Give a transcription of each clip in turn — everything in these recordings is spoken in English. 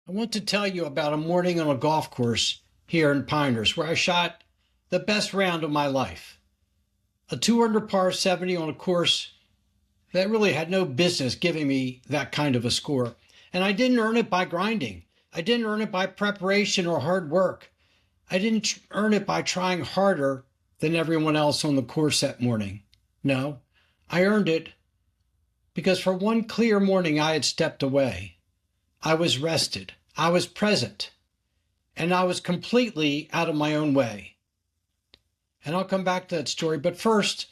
I want to tell you about a morning on a golf course here in Pinehurst where I shot the best round of my life. A 2 under par 70 on a course that really had no business giving me that kind of a score. And I didn't earn it by grinding. I didn't earn it by preparation or hard work. I didn't earn it by trying harder than everyone else on the course that morning. No, I earned it because for one clear morning I had stepped away. I was rested, I was present, and I was completely out of my own way. And I'll come back to that story, but first,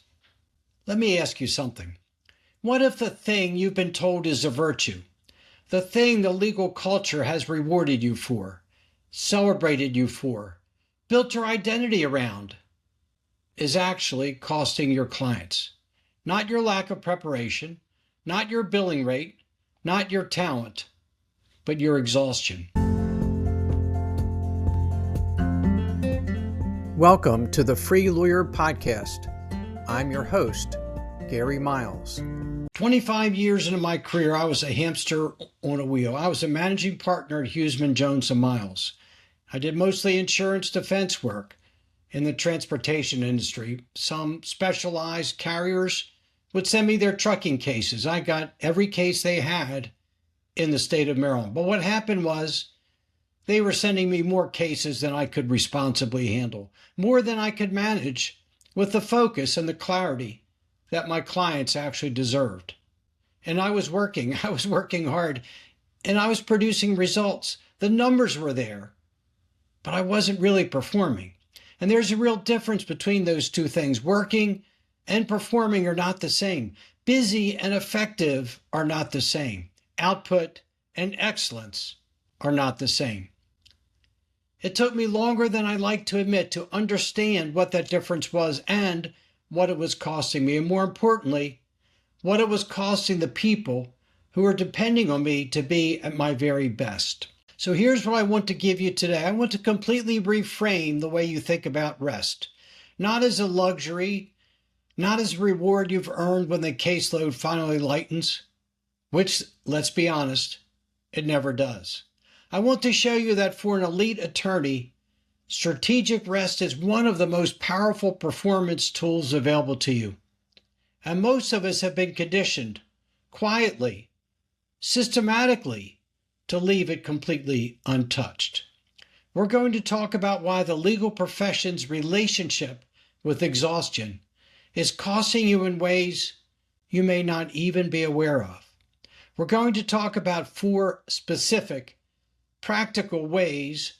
let me ask you something. What if the thing you've been told is a virtue, the thing the legal culture has rewarded you for, celebrated you for, built your identity around, is actually costing your clients? Not your lack of preparation, not your billing rate, not your talent, but your exhaustion. Welcome to the Free Lawyer Podcast. I'm your host, Gary Miles. 25 years into my career, I was a hamster on a wheel. I was a managing partner at Huseman, Jones & Miles. I did mostly insurance defense work in the transportation industry. Some specialized carriers would send me their trucking cases. I got every case they had in the state of Maryland. But what happened was they were sending me more cases than I could responsibly handle, more than I could manage with the focus and the clarity that my clients actually deserved. And I was working hard, and I was producing results. The numbers were there, but I wasn't really performing. And there's a real difference between those two things. Working and performing are not the same. Busy and effective are not the same. Output and excellence are not the same. It took me longer than I like to admit to understand what that difference was and what it was costing me, and more importantly, what it was costing the people who were depending on me to be at my very best. So here's what I want to give you today. I want to completely reframe the way you think about rest. Not as a luxury, not as a reward you've earned when the caseload finally lightens, which, let's be honest, it never does. I want to show you that for an elite attorney, strategic rest is one of the most powerful performance tools available to you. And most of us have been conditioned, quietly, systematically, to leave it completely untouched. We're going to talk about why the legal profession's relationship with exhaustion is costing you in ways you may not even be aware of. We're going to talk about 4 specific, practical ways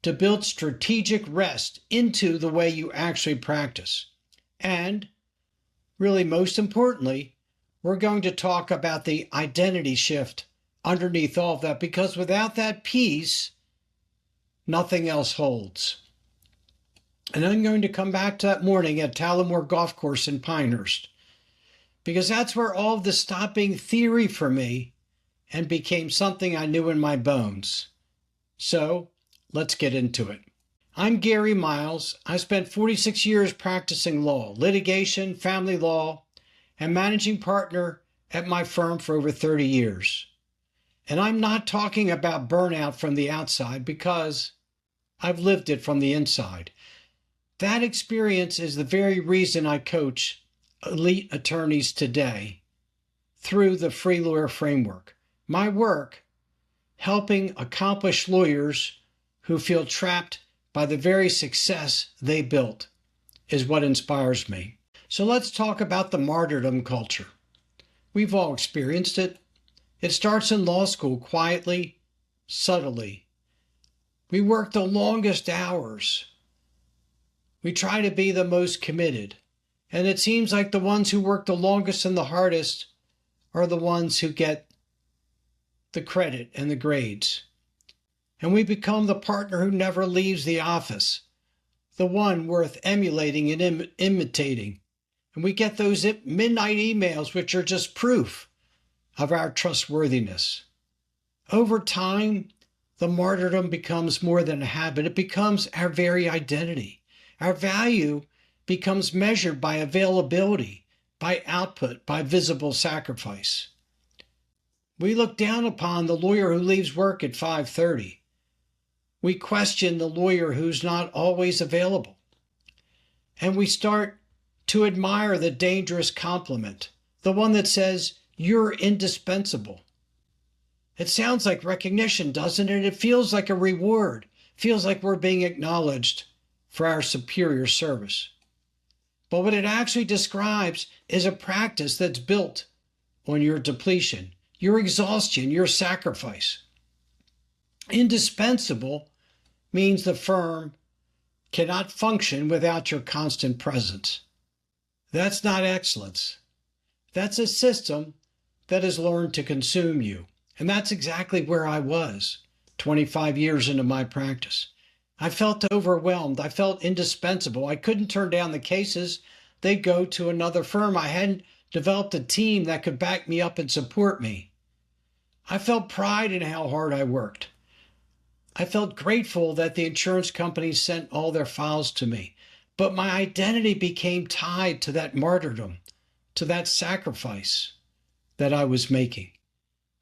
to build strategic rest into the way you actually practice. And, really most importantly, we're going to talk about the identity shift underneath all of that, because without that piece, nothing else holds. And I'm going to come back to that morning at Tallamore Golf Course in Pinehurst, because that's where all of the stopping theory for me and became something I knew in my bones. So let's get into it. I'm Gary Miles. I spent 46 years practicing law, litigation, family law, and managing partner at my firm for over 30 years. And I'm not talking about burnout from the outside because I've lived it from the inside. That experience is the very reason I coach elite attorneys today through the Free Lawyer Framework. My work, helping accomplished lawyers who feel trapped by the very success they built, is what inspires me. So let's talk about the martyrdom culture. We've all experienced it. It starts in law school, quietly, subtly. We work the longest hours. We try to be the most committed. And it seems like the ones who work the longest and the hardest are the ones who get the credit and the grades. And we become the partner who never leaves the office, the one worth emulating and imitating. And we get those midnight emails, which are just proof of our trustworthiness. Over time, the martyrdom becomes more than a habit. It becomes our very identity. Our value becomes measured by availability, by output, by visible sacrifice. We look down upon the lawyer who leaves work at 5:30. We question the lawyer who's not always available. And we start to admire the dangerous compliment, the one that says, "You're indispensable." It sounds like recognition, doesn't it? It feels like a reward. It feels like we're being acknowledged for our superior service. But what it actually describes is a practice that's built on your depletion, your exhaustion, your sacrifice. Indispensable means the firm cannot function without your constant presence. That's not excellence. That's a system that has learned to consume you. And that's exactly where I was 25 years into my practice. I felt overwhelmed. I felt indispensable. I couldn't turn down the cases. They'd go to another firm. I hadn't developed a team that could back me up and support me. I felt pride in how hard I worked. I felt grateful that the insurance companies sent all their files to me. But my identity became tied to that martyrdom, to that sacrifice that I was making.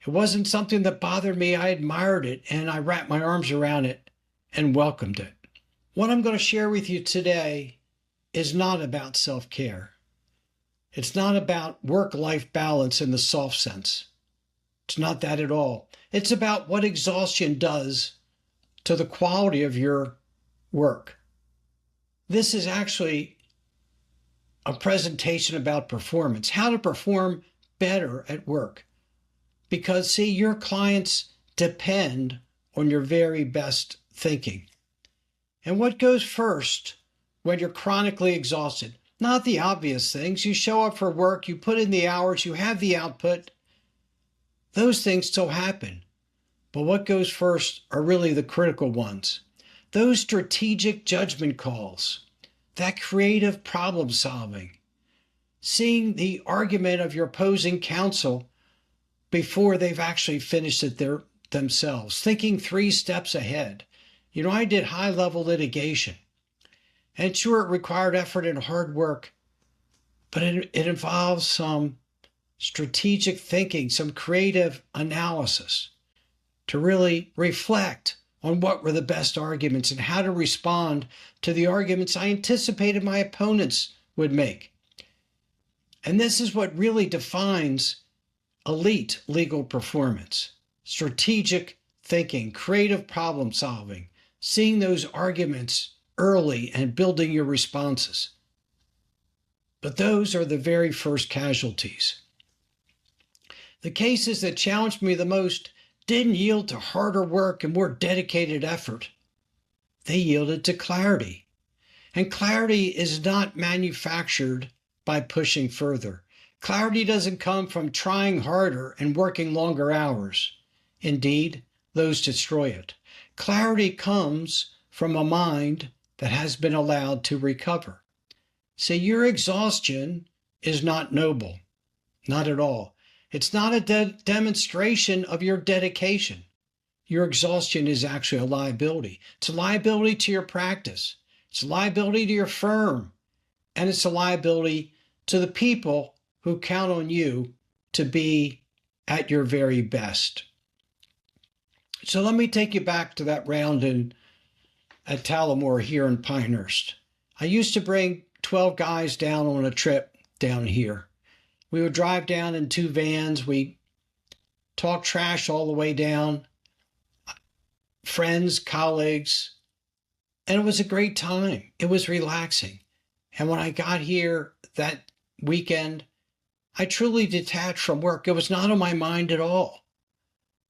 It wasn't something that bothered me. I admired it, and I wrapped my arms around it and welcomed it. What I'm going to share with you today is not about self-care. It's not about work-life balance in the soft sense. It's not that at all. It's about what exhaustion does to the quality of your work. This is actually a presentation about performance, how to perform better at work. Because, see, your clients depend on your very best thinking. And what goes first when you're chronically exhausted? Not the obvious things. You show up for work, you put in the hours, you have the output. Those things still happen. But what goes first are really the critical ones. Those strategic judgment calls, that creative problem solving, seeing the argument of your opposing counsel before they've actually finished it themselves, thinking 3 steps ahead. You know, I did high-level litigation. And sure, it required effort and hard work, but it involves some strategic thinking, some creative analysis to really reflect on what were the best arguments and how to respond to the arguments I anticipated my opponents would make. And this is what really defines elite legal performance: strategic thinking, creative problem solving, seeing those arguments early and building your responses. But those are the very first casualties. The cases that challenged me the most didn't yield to harder work and more dedicated effort. They yielded to clarity. And clarity is not manufactured by pushing further. Clarity doesn't come from trying harder and working longer hours. Indeed, those destroy it. Clarity comes from a mind that has been allowed to recover. See, your exhaustion is not noble. Not at all. It's not a demonstration of your dedication. Your exhaustion is actually a liability. It's a liability to your practice. It's a liability to your firm. And it's a liability to the people who count on you to be at your very best. So let me take you back to that round at Talamore here in Pinehurst. I used to bring 12 guys down on a trip down here. We would drive down in 2 vans. We talk trash all the way down. Friends, colleagues. And it was a great time. It was relaxing. And when I got here that weekend, I truly detached from work. It was not on my mind at all.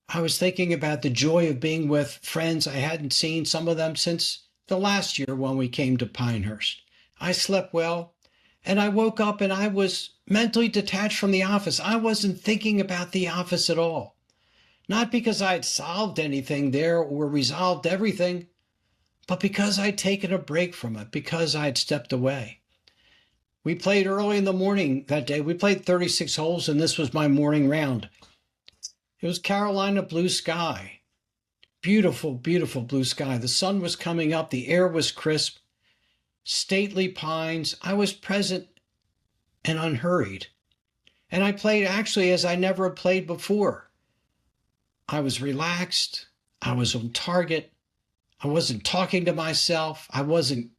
I was thinking about the joy of being with friends I hadn't seen, some of them since the last year when we came to Pinehurst. I slept well, and I woke up and I was mentally detached from the office. I wasn't thinking about the office at all. Not because I had solved anything there or resolved everything, but because I'd taken a break from it, because I'd stepped away. We played early in the morning that day. We played 36 holes, and this was my morning round. It was Carolina blue sky. Beautiful, beautiful blue sky. The sun was coming up. The air was crisp. Stately pines. I was present and unhurried. And I played actually as I never had played before. I was relaxed. I was on target. I wasn't talking to myself. I wasn't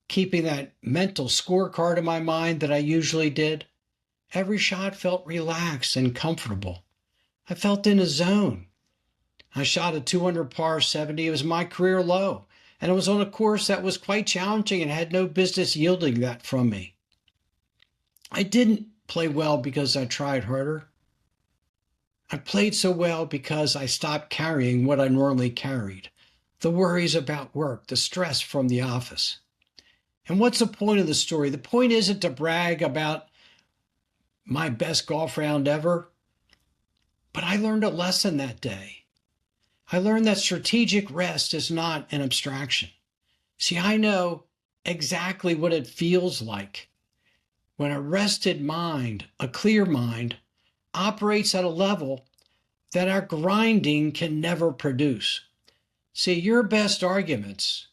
keeping that mental scorecard in my mind that I usually did. Every shot felt relaxed and comfortable. I felt in a zone. I shot a 200 par 70. It was my career low. And it was on a course that was quite challenging and had no business yielding that from me. I didn't play well because I tried harder. I played so well because I stopped carrying what I normally carried. The worries about work, the stress from the office. And what's the point of the story? The point isn't to brag about my best golf round ever, but I learned a lesson that day. I learned that strategic rest is not an abstraction. See, I know exactly what it feels like when a rested mind, a clear mind, operates at a level that our grinding can never produce. See, your best arguments,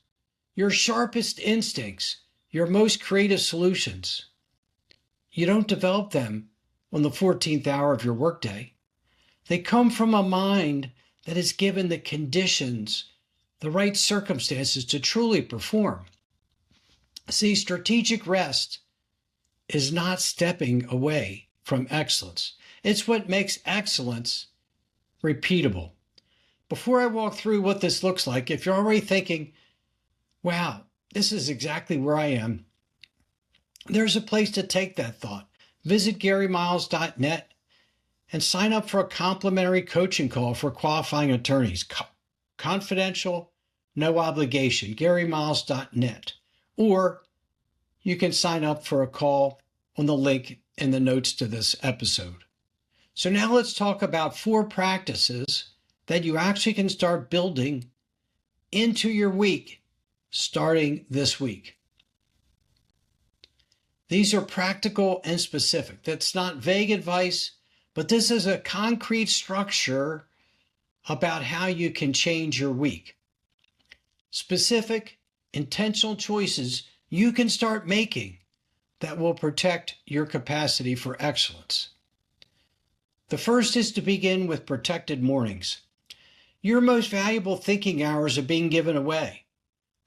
your sharpest instincts, your most creative solutions, you don't develop them on the 14th hour of your workday. They come from a mind that is given the conditions, the right circumstances to truly perform. See, strategic rest is not stepping away from excellence. It's what makes excellence repeatable. Before I walk through what this looks like, if you're already thinking, wow, this is exactly where I am, there's a place to take that thought. Visit GaryMiles.net and sign up for a complimentary coaching call for qualifying attorneys. Confidential, no obligation, GaryMiles.net. Or you can sign up for a call on the link in the notes to this episode. So now let's talk about 4 practices that you actually can start building into your week starting this week. These are practical and specific. That's not vague advice, but this is a concrete structure about how you can change your week. Specific, intentional choices you can start making that will protect your capacity for excellence. The first is to begin with protected mornings. Your most valuable thinking hours are being given away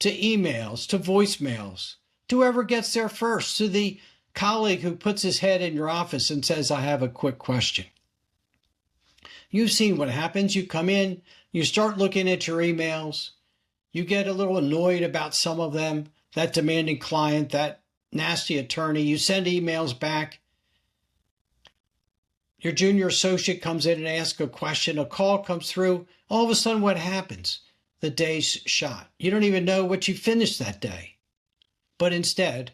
to emails, to voicemails, to whoever gets there first, to the colleague who puts his head in your office and says, I have a quick question. You've seen what happens. You come in, you start looking at your emails, you get a little annoyed about some of them, that demanding client, that nasty attorney, you send emails back. Your junior associate comes in and asks a question, a call comes through. All of a sudden, what happens? The day's shot. You don't even know what you finished that day. But instead,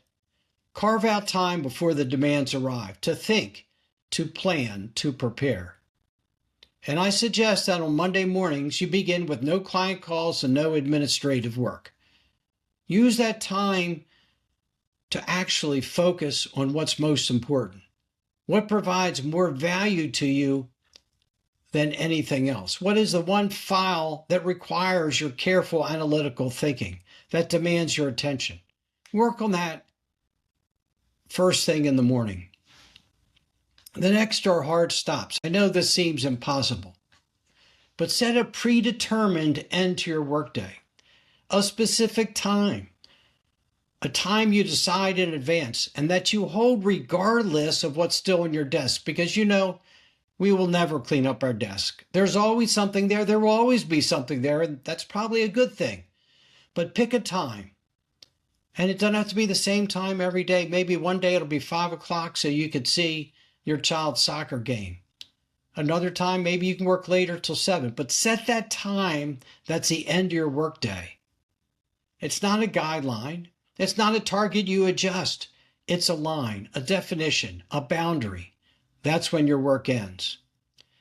carve out time before the demands arrive to think, to plan, to prepare. And I suggest that on Monday mornings, you begin with no client calls and no administrative work. Use that time to actually focus on what's most important. What provides more value to you than anything else? What is the one file that requires your careful analytical thinking, that demands your attention? Work on that first thing in the morning. The next are hard stops. I know this seems impossible, but set a predetermined end to your workday, a specific time, a time you decide in advance and that you hold regardless of what's still on your desk, because you know we will never clean up our desk. There's always something there. There will always be something there, and that's probably a good thing. But pick a time. And it doesn't have to be the same time every day. Maybe one day it'll be 5 o'clock so you could see your child's soccer game. Another time, maybe you can work later till 7. But set that time that's the end of your workday. It's not a guideline. It's not a target you adjust. It's a line, a definition, a boundary. That's when your work ends.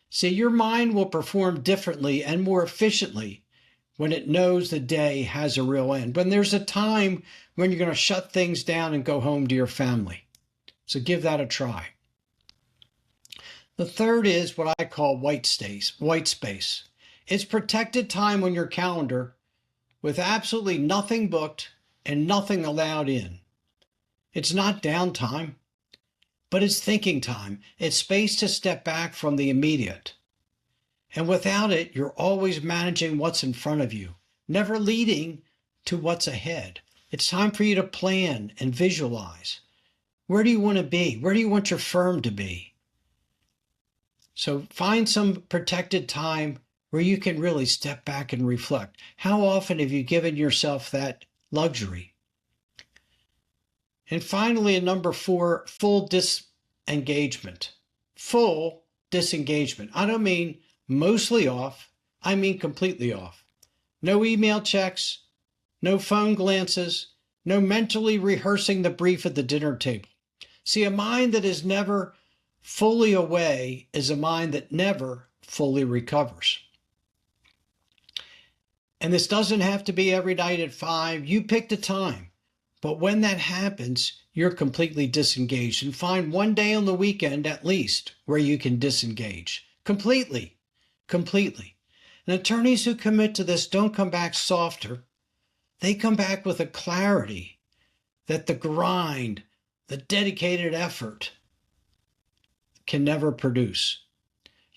See, your mind will perform differently and more efficiently when it knows the day has a real end. When there's a time when you're going to shut things down and go home to your family. So give that a try. The third is what I call white space. It's protected time on your calendar with absolutely nothing booked and nothing allowed in. It's not downtime, but it's thinking time. It's space to step back from the immediate. And without it, you're always managing what's in front of you, never leading to what's ahead. It's time for you to plan and visualize. Where do you want to be? Where do you want your firm to be? So find some protected time where you can really step back and reflect. How often have you given yourself that luxury? And finally, number 4, full disengagement. Full disengagement. I don't mean mostly off. I mean completely off. No email checks, no phone glances, no mentally rehearsing the brief at the dinner table. See, a mind that is never fully away is a mind that never fully recovers. And this doesn't have to be every night at 5. You pick the time. But when that happens, you're completely disengaged. And find one day on the weekend at least where you can disengage. Completely. And attorneys who commit to this don't come back softer. They come back with a clarity that the grind, the dedicated effort can never produce.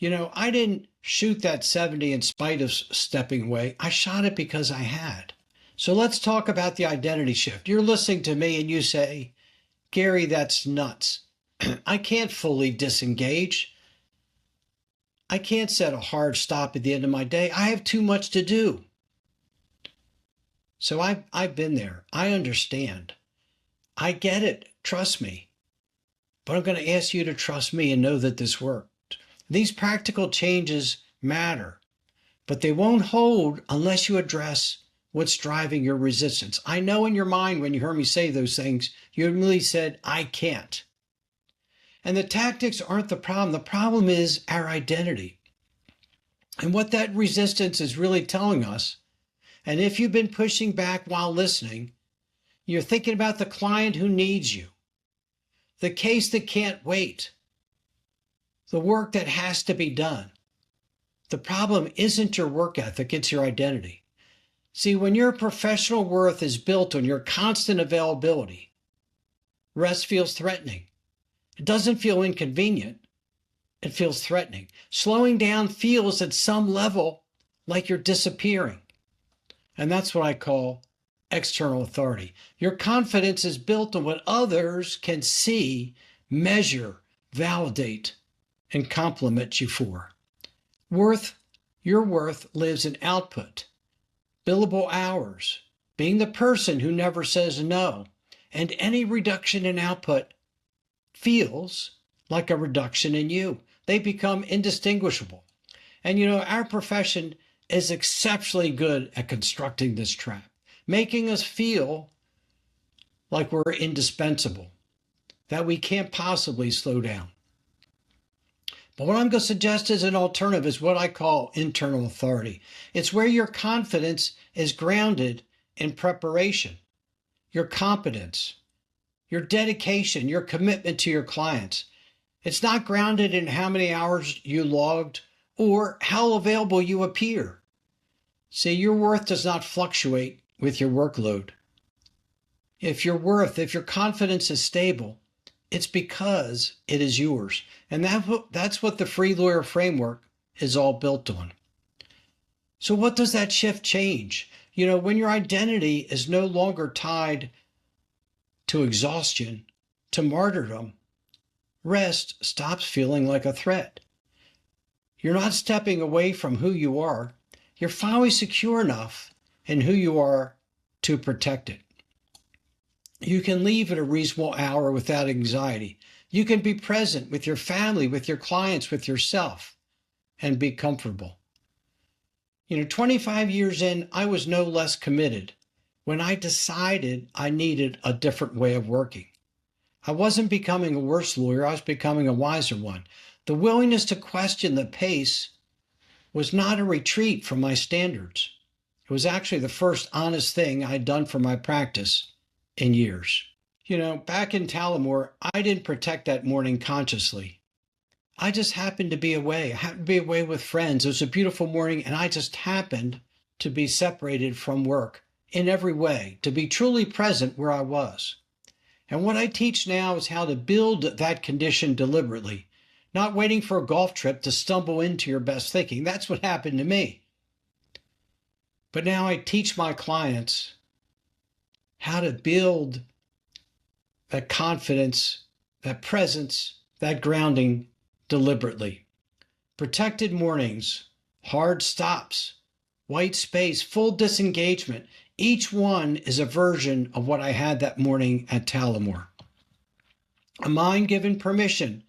I didn't shoot that 70 in spite of stepping away. I shot it because I had. So let's talk about the identity shift. You're listening to me and you say, Gary, that's nuts. I can't fully disengage. I can't set a hard stop at the end of my day. I have too much to do. So I've been there. I understand. I get it. Trust me. But I'm going to ask you to trust me and know that this worked. These practical changes matter, but they won't hold unless you address what's driving your resistance. I know in your mind when you heard me say those things, you immediately said, I can't. And the tactics aren't the problem. The problem is our identity. And what that resistance is really telling us, and if you've been pushing back while listening, you're thinking about the client who needs you, the case that can't wait, the work that has to be done. The problem isn't your work ethic, it's your identity. See, when your professional worth is built on your constant availability, rest feels threatening. It doesn't feel inconvenient. It feels threatening. Slowing down feels at some level like you're disappearing. And that's what I call external authority. Your confidence is built on what others can see, measure, validate, and compliment you for. Your worth lives in output, billable hours, being the person who never says no, and any reduction in output feels like a reduction in you. They become indistinguishable. And our profession is exceptionally good at constructing this trap, making us feel like we're indispensable, that we can't possibly slow down. But what I'm going to suggest as an alternative is what I call internal authority. It's where your confidence is grounded in preparation, your competence, your dedication, your commitment to your clients. It's not grounded in how many hours you logged or how available you appear. See, your worth does not fluctuate with your workload. If your confidence is stable, it's because it is yours. And that's what the Free Lawyer Framework is all built on. So what does that shift change? When your identity is no longer tied to exhaustion, to martyrdom, rest stops feeling like a threat. You're not stepping away from who you are. You're finally secure enough in who you are to protect it. You can leave at a reasonable hour without anxiety. You can be present with your family, with your clients, with yourself, and be comfortable. 25 years in, I was no less committed when I decided I needed a different way of working. I wasn't becoming a worse lawyer, I was becoming a wiser one. The willingness to question the pace was not a retreat from my standards. It was actually the first honest thing I'd done for my practice in years. Back in Talamore, I didn't protect that morning consciously. I just happened to be away. I happened to be away with friends. It was a beautiful morning, and I just happened to be separated from work in every way, to be truly present where I was. And what I teach now is how to build that condition deliberately, not waiting for a golf trip to stumble into your best thinking. That's what happened to me. But now I teach my clients how to build that confidence, that presence, that grounding deliberately. Protected mornings, hard stops, white space, full disengagement. Each one is a version of what I had that morning at Talamore. A mind given permission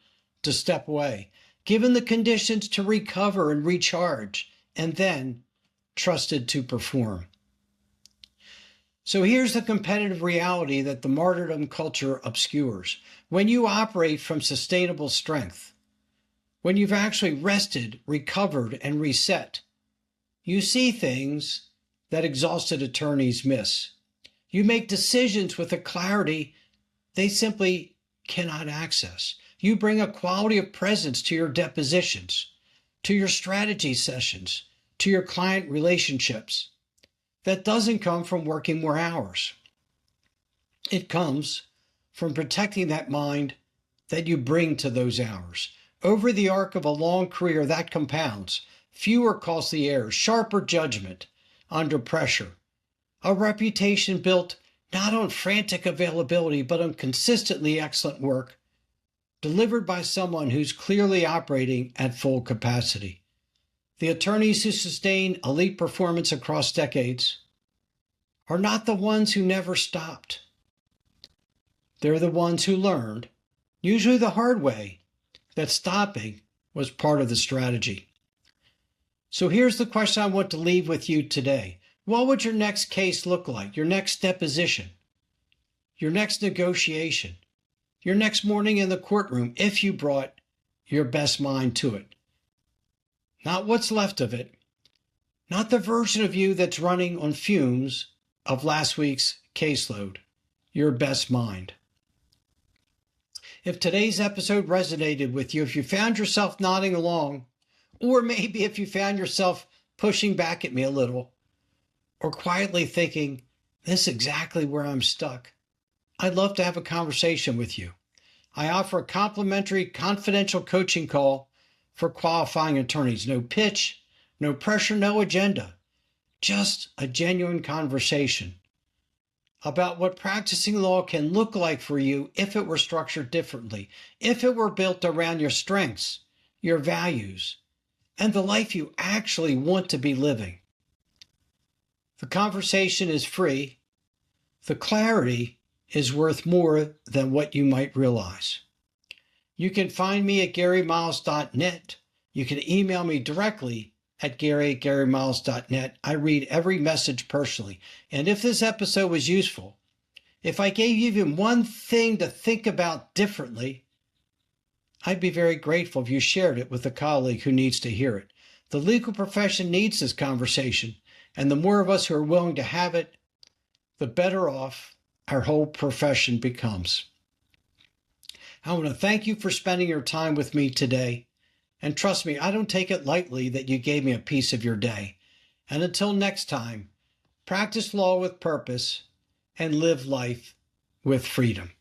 to step away, given the conditions to recover and recharge, and then trusted to perform. So here's the competitive reality that the martyrdom culture obscures. When you operate from sustainable strength, when you've actually rested, recovered, and reset, you see things that exhausted attorneys miss. You make decisions with a clarity they simply cannot access. You bring a quality of presence to your depositions, to your strategy sessions, to your client relationships. That doesn't come from working more hours. It comes from protecting that mind that you bring to those hours. Over the arc of a long career, that compounds. Fewer costly errors, sharper judgment under pressure. A reputation built not on frantic availability, but on consistently excellent work, delivered by someone who's clearly operating at full capacity. The attorneys who sustain elite performance across decades are not the ones who never stopped. They're the ones who learned, usually the hard way, that stopping was part of the strategy. So here's the question I want to leave with you today. What would your next case look like? Your next deposition? Your next negotiation? Your next morning in the courtroom if you brought your best mind to it? Not what's left of it. Not the version of you that's running on fumes of last week's caseload. Your best mind. If today's episode resonated with you, if you found yourself nodding along, or maybe if you found yourself pushing back at me a little, or quietly thinking, this is exactly where I'm stuck, I'd love to have a conversation with you. I offer a complimentary confidential coaching call for qualifying attorneys. No pitch, no pressure, no agenda. Just a genuine conversation about what practicing law can look like for you if it were structured differently, if it were built around your strengths, your values, and the life you actually want to be living. The conversation is free. The clarity is worth more than what you might realize. You can find me at GaryMiles.net. You can email me directly at Gary@GaryMiles.net. I read every message personally. And if this episode was useful, if I gave you even one thing to think about differently, I'd be very grateful if you shared it with a colleague who needs to hear it. The legal profession needs this conversation, and the more of us who are willing to have it, the better off our whole profession becomes. I want to thank you for spending your time with me today. And trust me, I don't take it lightly that you gave me a piece of your day. And until next time, practice law with purpose and live life with freedom.